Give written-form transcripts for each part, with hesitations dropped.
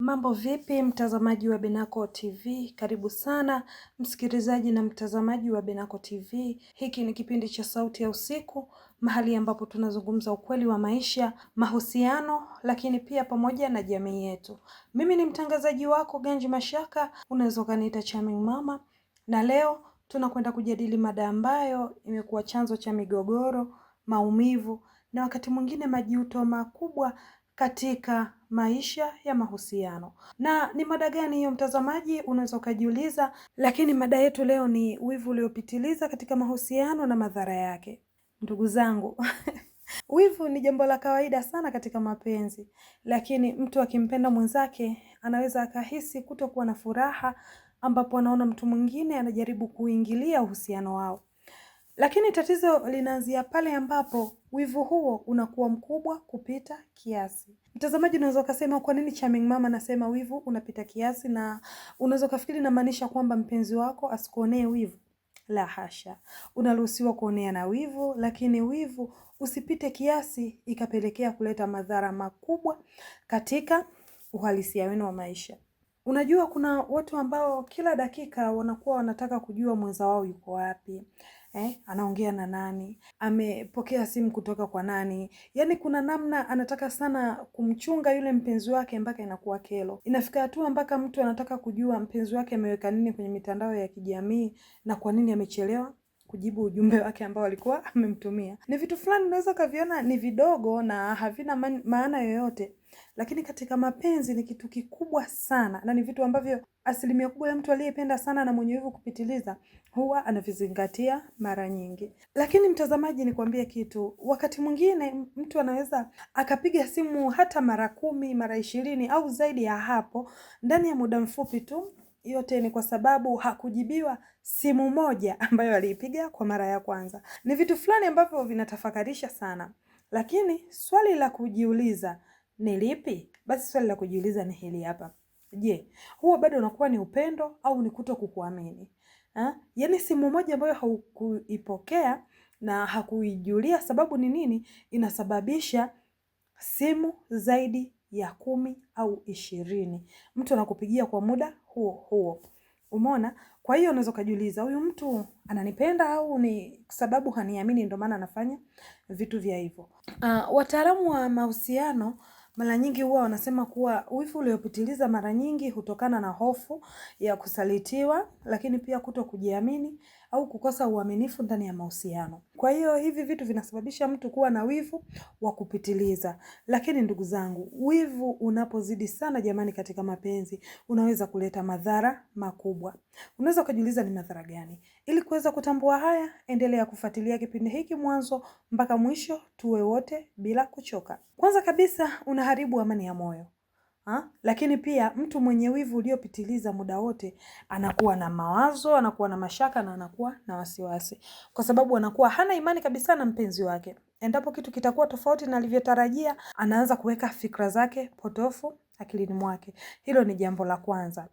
Mambo vipi mtazamaji wa Benako TV? Karibu sana msikilizaji na mtazamaji wa Benako TV. Hiki ni kipindi cha sauti ya usiku, mahali ambapo tunazungumza ukweli wa maisha, mahusiano, lakini pia pamoja na jamii yetu. Mimi ni mtangazaji wako Ganji Mashaka, unaweza kuniita Charming Mama, na leo tunakwenda kujadili mada ambayo imekuwa chanzo cha migogoro, maumivu na wakati mwingine majuto makubwa katika maisha ya mahusiano. Na ni mada gani hiyo mtazamaji, unaweza ukajiuliza, lakini mada yetu leo ni wivu uliopitiliza katika mahusiano na madhara yake. Ndugu zangu, wivu ni jambo la kawaida sana katika mapenzi, lakini mtu akimpenda mwenzake anaweza akahisi kutokuwa na furaha ambapo anaona mtu mwingine anajaribu kuingilia uhusiano wao. Lakini tatizo linaanzia pale ambapo wivu huo unakuwa mkubwa kupita kiasi. Mtazamaji, unaweza kusema kwa nini Charming Mama anasema wivu unapita kiasi, na unaweza kufikiri inamaanisha kwamba mpenzi wako asikuonee wivu. La hasha. Unaruhusiwa kuonea na wivu, lakini wivu usipite kiasi ikapelekea kuleta madhara makubwa katika uhalisia wenu wa maisha. Unajua kuna watu ambao kila dakika wanakuwa wanataka kujua mwenza wao yuko wapi. Anaongea na nani, amepokea simu kutoka kwa nani. Yaani kuna namna anataka sana kumchunga yule mpenzi wake mpaka inakuwa kero. Inafika hatua mpaka mtu anataka kujua mpenzi wake ameweka nini kwenye mitandao ya kijamii na kwa nini amechelewa kujibu ujumbe wake ambao alikuwa amemtumia. Ni vitu fulani unaweza kaviona ni vidogo na havina maana yoyote, lakini katika mapenzi ni kitu kikubwa sana, na ni vitu ambavyo asilimia kubwa ya mtu aliyependa sana na mwenye wivu kupitiliza huwa anavizingatia mara nyingi. Lakini mtazamaji, nikwambie kitu, wakati mwingine mtu anaweza akapiga simu hata mara 10, mara 20 au zaidi ya hapo ndani ya muda mfupi tu. Yote ni kwa sababu hakujibiwa simu moja ambayo aliipiga kwa mara ya kwanza. Ni vitu fulani ambavyo vinatafakarisha sana, lakini swali la kujiuliza ni lipi? Basi swali la kujiuliza ni hili hapa. Je, huo bado unakuwa ni upendo au ni kutokukuamini? Yaani simu moja ambayo haukuipokea na hakuijulia sababu ni nini inasababisha simu zaidi ya 10 au 20 mtu anakupigia kwa muda huo huo. Umeona? Kwa hiyo unaweza kujiuliza, huyu mtu ananipenda au ni sababu haniamini ndio maana anafanya vitu vya hivyo? Wataalamu wa mahusiano mara nyingi huwa wanasema kuwa wivu uliopitiliza mara nyingi hutokana na hofu ya kusalitiwa, lakini pia kutokujiamini au kukosa uaminifu ndani ya mahusiano. Kwa hiyo hivi vitu vinasababisha mtu kuwa na wivu wa kupitiliza. Lakini ndugu zangu, wivu unapozidi sana jamani katika mapenzi unaweza kuleta madhara makubwa. Unaweza kujiuliza ni madhara gani? Ili kuweza kutambua haya, endelea kufuatilia kipindi hiki mwanzo mpaka mwisho, tuwe wote bila kuchoka. Kwanza kabisa unaharibu amani ya moyo. Lakini pia mtu mwenye wivu uliopitiliza muda wote anakuwa na mawazo, anakuwa na mashaka na anakuwa na wasiwasi, kwa sababu anakuwa hana imani kabisa na mpenzi wake. Endapo kitu kitakuwa tofauti na alivyotarajia, anaanza kuweka fikra zake potofu akilini mwake. Hilo ni jambo la kwanza.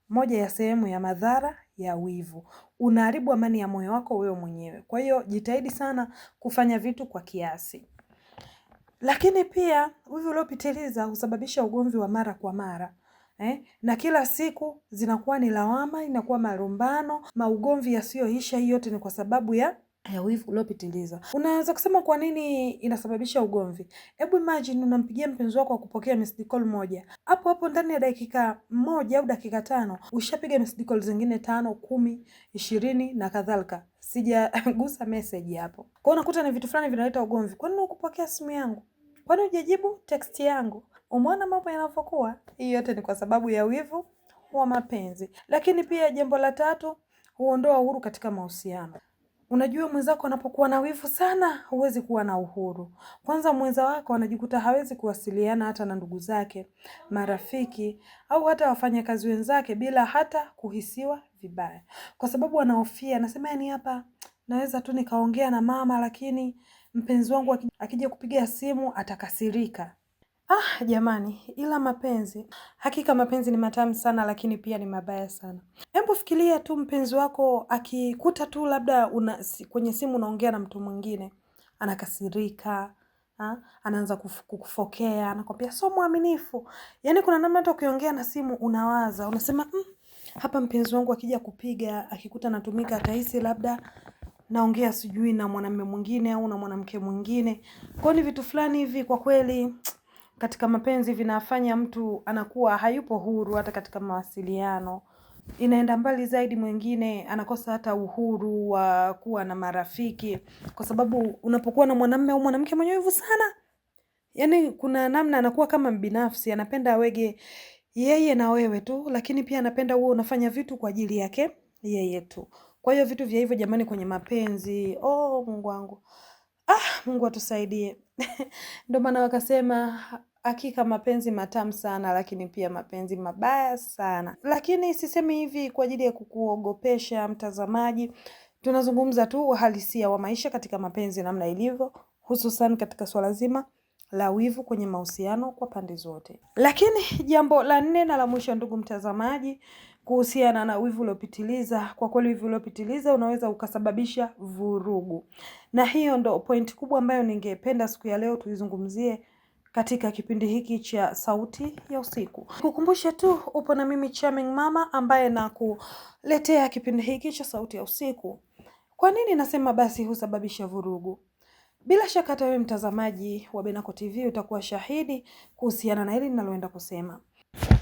Moja ya sehemu ya madhara ya wivu. Unaharibu amani ya moyo wako wewe mwenyewe. Kwa hiyo jitahidi sana kufanya vitu kwa kiasi. Lakini pia wivu uliopitiliza husababisha ugomvi wa mara kwa mara. Na kila siku zinakuwa ni lawama, inakuwa malumbano, maugomvi yasiyoisha. Hiyo yote ni kwa sababu ya wivu uliopitiliza. Unaweza kusema kwa nini inasababisha ugomvi? Hebu imagine unampigia mpenzi wako kupokea missed call moja. Hapo hapo ndani ya dakika 1 au dakika 5 ushapiga missed call zingine 5, 10, 20 na kadhalika. Sijagusa message hapo. Kwa hiyo unakuta ni vitu fulani vinaleta ugomvi. Kwa nini ukupokea simu yangu? Kwa nini hujajibu text yangu? Umeona mambo yanavyokuwa? Hii yote ni kwa sababu ya wivu wa mapenzi. Lakini pia jambo la tatu, huondoa uhuru katika mahusiano. Unajua mwenzako anapokuwa na wivu sana, huwezi kuwa na uhuru. Kwanza mwenza wako anajikuta hawezi kuwasiliana hata na ndugu zake, marafiki au hata wafanyakazi wenzake bila hata kuhisiwa vibaya. Kwa sababu anahofia, anasema yani hapa naweza tu nikaongea na mama, lakini mpenzi wangu akija kupiga simu atakasirika. Jamani, ila mapenzi, hakika mapenzi ni matamu sana, lakini pia ni mabaya sana. Hebu fikiria tu mpenzi wako akikuta tu labda kwenye simu unaongea na mtu mwingine, anakasirika, Anaanza kukufokea, anakwambia sio mwaminifu. Yaani kuna namna hata ukiongea na simu unawaza, unasema hapa mpenzi wangu akija kupiga, akikuta natumika atahisi labda naongea sijui na mwanamume mwingine au na mwanamke mwingine. Kwa ni vitu fulani hivi kwa kweli katika mapenzi vinafanya mtu anakuwa hayupo huru hata katika mawasiliano. Inaenda mbali zaidi, mwingine anakosa hata uhuru wa kuwa na marafiki kwa sababu unapokuwa na mwanamume au mwanamke mwenye wivu sana, yaani kuna namna anakuwa kama mbinafsi, anapenda awege yeye na wewe tu, lakini pia anapenda uwe unafanya vitu kwa ajili yake yeye tu. Kwa hiyo vitu vya hivyo jamani kwenye mapenzi, Mungu wangu. Mungu atusaidie. Ndio maana wakasema hakika mapenzi matamu sana, lakini pia mapenzi mabaya sana. Lakini sisemi hivi kwa ajili ya kukuogopesha mtazamaji. Tunazungumza tu uhalisia wa maisha katika mapenzi namna ilivyo, hususan katika swala zima la wivu kwenye mahusiano kwa pande zote. Lakini jambo la 4 na la mwisho, ndugu mtazamaji, kuhusiana na wivu uliopitiliza. Kwa kweli wivu uliopitiliza unaweza ukasababisha vurugu. Na hiyo ndo point kubwa ambayo ningependa siku ya leo tuizungumzie katika kipindi hiki cha Sauti ya Usiku. Kukumbusha tu upo na mimi Charming Mama ambaye nakuletea kipindi hiki cha Sauti ya Usiku. Kwa nini nasema basi husababisha vurugu? Bila shaka hata wewe mtazamaji wa Benako TV utakuwa shahidi kuhusiana na hili ninaloenda kusema.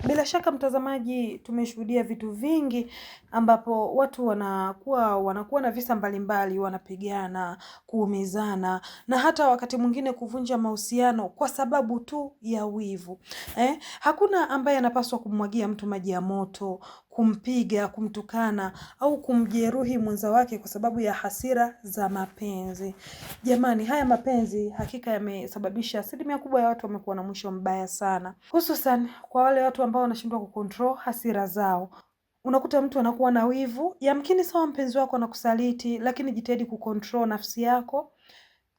Bila shaka mtazamaji, tumeshuhudia vitu vingi ambapo watu wanakuwa na visa mbalimbali, wanapigana, kuumizana na hata wakati mwingine kuvunja mahusiano kwa sababu tu ya wivu. Hakuna ambaye anapaswa kumwagia mtu maji ya moto, kumpiga, kumtukana au kumjeruhi mwenza wake kwa sababu ya hasira za mapenzi. Jamani, haya mapenzi hakika yamesababisha asilimia kubwa ya watu wamekuwa na mwisho mbaya sana. Hususan kwa wale watu ambao wanashindwa kucontrol hasira zao. Unakuta mtu anakuwa na wivu, yamkini sawa mpenzi wako anakusaliti, lakini jitahidi kucontrol nafsi yako,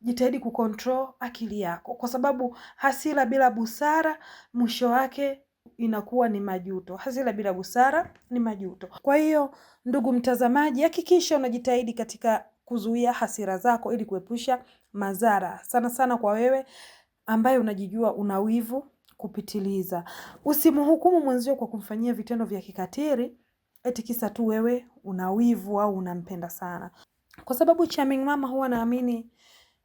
jitahidi kucontrol akili yako, kwa sababu hasira bila busara mwisho wake inakuwa ni majuto. Hasira bila busara ni majuto. Kwa hiyo ndugu mtazamaji, hakikisha unajitahidi katika kuzuia hasira zako ili kuepusha madhara. Sana sana kwa wewe ambaye unajijua una wivu kupitiliza. Usimhukumu mwenzio kwa kumfanyia vitendo vya kikatili eti kisa tu wewe una wivu au unampenda sana. Kwa sababu Charming Mama huwa naamini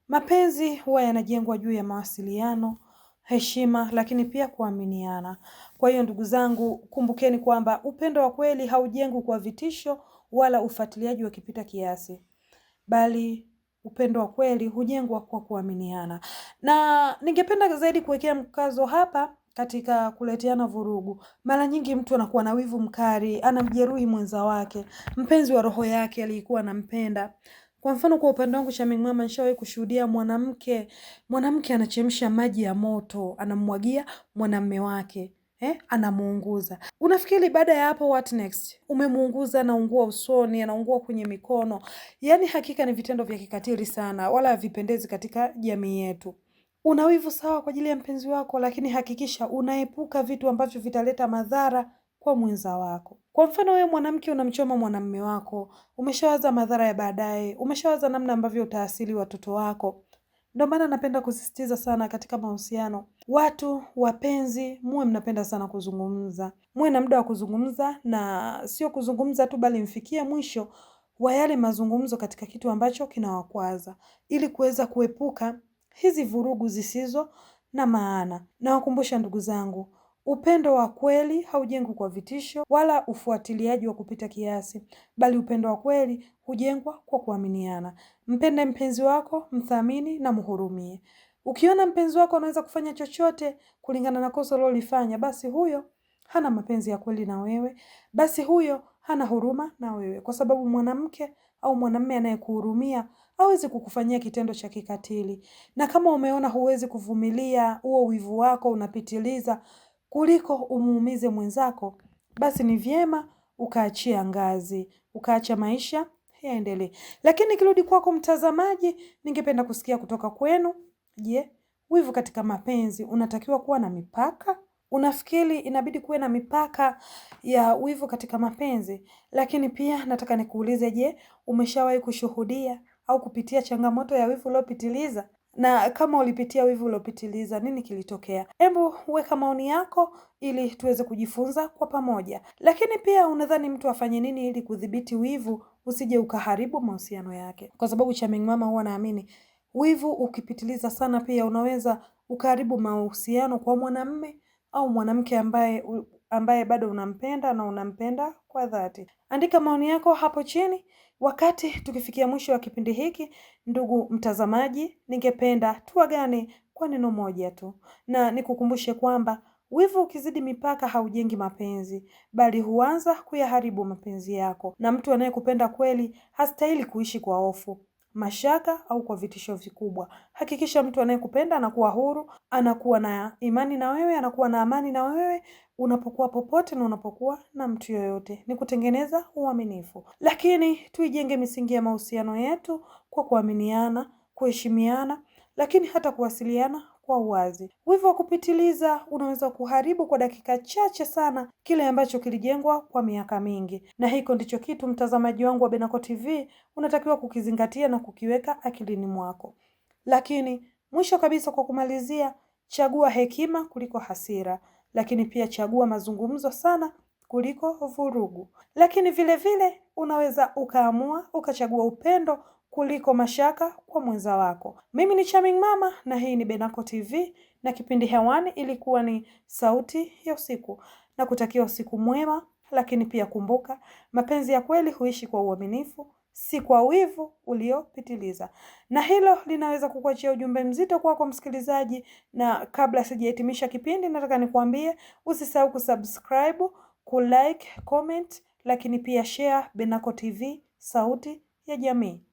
mapenzi huwa yanajengwa juu ya mawasiliano, heshima, lakini pia kuaminiana. Kwa hiyo ndugu zangu, kumbukeni kwamba upendo wa kweli haujengwi kwa vitisho wala ufuatiliaji wa kipita kiasi, bali upendo wa kweli hujengwa kwa kuaminiana. Na ningependa zaidi kuwekea mkazo hapa katika kuleteana vurugu. Mara nyingi mtu anakuwa na wivu mkali, anamjeruhi mwenza wake, mpenzi wa roho yake aliyekuwa anampenda. Kwa mfano kwa upande wangu Charming Mama, nishawahi kushuhudia mwanamke anachemsha maji ya moto, anamwagia mwanamume wake, anamuunguza. Unafikiri baada ya hapo what next? Umemuunguza, anaungua usoni, anaungua kwenye mikono. Yaani hakika ni vitendo vya kikatili sana, wala havipendezi katika jamii yetu. Una wivu sawa kwa ajili ya mpenzi wako, lakini hakikisha unaepuka vitu ambavyo vitaleta madhara kwa mwenza wako. Kwa mfano wewe mwanamke unamchoma mwanamume wako, umeshawaza madhara ya baadaye, umeshawaza namna ambavyo utaasili watoto wako. Ndio maana napenda kusisitiza sana katika mahusiano, watu wapenzi muwe mnapenda sana kuzungumza. Muwe na muda wa kuzungumza, na sio kuzungumza tu bali mfikie mwisho wa yale mazungumzo katika kitu ambacho kinawakwaza, ili kuweza kuepuka hizi vurugu zisizo na maana. Na wakumbusha ndugu zangu, upendo wa kweli haujengwi kwa vitisho wala ufuatiliaji wa kupita kiasi, bali upendo wa kweli hujengwa kwa kuaminiana. Mpende mpenzi wako, mthamini na mhurumie. Ukiona mpenzi wako anaweza kufanya chochote kulingana na kosa ulilofanya, basi huyo hana mapenzi ya kweli na wewe, basi huyo hana huruma na wewe, kwa sababu mwanamke au mwanamume anayekuhurumia hawezi kukufanyia kitendo cha kikatili. Na kama umeona huwezi kuvumilia huo wivu wako unapitiliza kuliko umuumize mwenzako, basi ni vyema ukaachia ngazi, ukaacha maisha yaendelee. Lakini kirudi kwako mtazamaji, ningependa kusikia kutoka kwenu. Je, wivu katika mapenzi unatakiwa kuwa na mipaka? Unafikiri inabidi kuwe na mipaka ya wivu katika mapenzi? Lakini pia nataka nikuulize, je, umeshawahi kushuhudia au kupitia changamoto ya wivu uliopitiliza? Na kama ulipitia wivu uliopitiliza, nini kilitokea? Hebu weka maoni yako ili tuweze kujifunza kwa pamoja. Lakini pia unadhani mtu afanye nini ili kudhibiti wivu usije ukaharibu mahusiano yake? Kwa sababu Charming Mama huwa naamini wivu ukipitiliza sana pia unaweza ukaharibu mahusiano kwa mwanamume au mwanamke ambaye bado unampenda na unampenda kwa dhati. Andika maoni yako hapo chini. Wakati tukifikia mwisho wa kipindi hiki, ndugu mtazamaji, ningependa tuagane kwa neno moja tu. Na nikukumbushe kwamba wivu ukizidi mipaka haujengi mapenzi, bali huanza kuyaharibu mapenzi yako. Na mtu anayekupenda kweli hastahili kuishi kwa hofu, mashaka au kwa vitisho vikubwa. Hakikisha mtu anayekupenda anakuwa huru, anakuwa na imani na wewe, anakuwa na amani na wewe, unapokuwa popote na unapokuwa na mtu yoyote. Ni kutengeneza uaminifu. Lakini tuijenge misingi ya mahusiano yetu kwa kuaminiana, kuheshimiana, lakini hata kuwasiliana kwa uwazi. Wivu wa kupitiliza unaweza kuharibu kwa dakika chache sana kile ambacho kilijengwa kwa miaka mingi. Na hiko ndicho kitu mtazamaji wangu wa Benako TV unatakiwa kukizingatia na kukiweka akilini mwako. Lakini mwisho kabisa kwa kumalizia, chagua hekima kuliko hasira, lakini pia chagua mazungumzo sana kuliko vurugu. Lakini vile vile unaweza ukaamua ukachagua upendo kuliko mashaka kwa mwenza wako. Mimi ni Charming Mama na hii ni Benako TV na kipindi hewani ilikuwa ni Sauti ya Usiku. Na kutakia usiku mwema, lakini pia kumbuka mapenzi ya kweli huishi kwa uaminifu, si kwa wivu uliopitiliza. Na hilo linaweza kukuachia ujumbe mzito kwako msikilizaji, na kabla sijahitimisha kipindi nataka nikwambie usisahau kusubscribe, kulike, comment, lakini pia share Benako TV, sauti ya jamii.